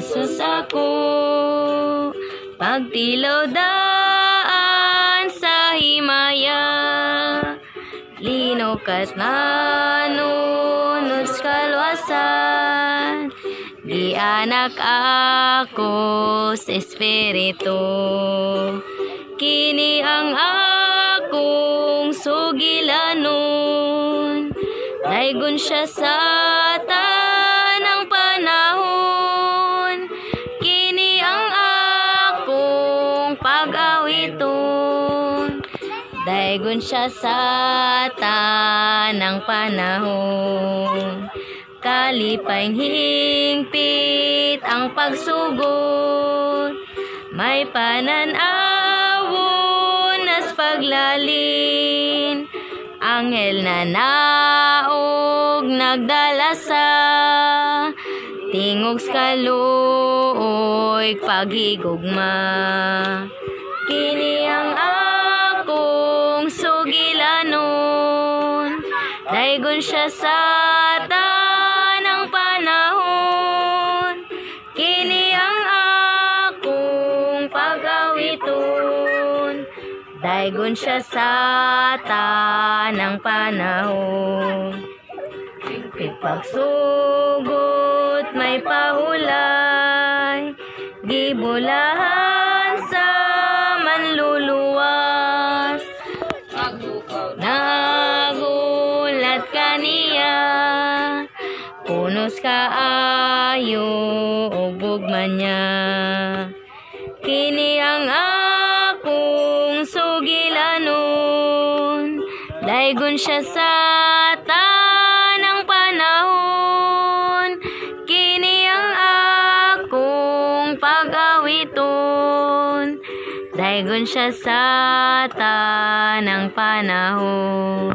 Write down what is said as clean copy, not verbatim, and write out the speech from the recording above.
sa sako, pagtilaw daan sa himaya, lino kat nanunod sa kalwasan, di anak ako sa espiritu, kini ang akong sugilanon, daygon siya sa tanang panahon, kini ang akong pag-awiton, daygon siya sa tanang panahon. Kalipay hingpit ang pagsugod, may pananawon nas paglalin, anghel na naog nagdalasa, tingog sa kaluoy paghigugma, kini ang akong sugilanon, daygon siya sa tanang panahon, kini ang akong pag-awiton, daygon siya sa tanang panahon. Pagsugot may pahulay, gibulahan sa manluluwas, nagulat kaniya, punos kaayo og bugman niya, kini ang akong sugilanon, daygon siya sa tanang panahon, kini ang akong pag-awiton, daygon siya sa tanang panahon.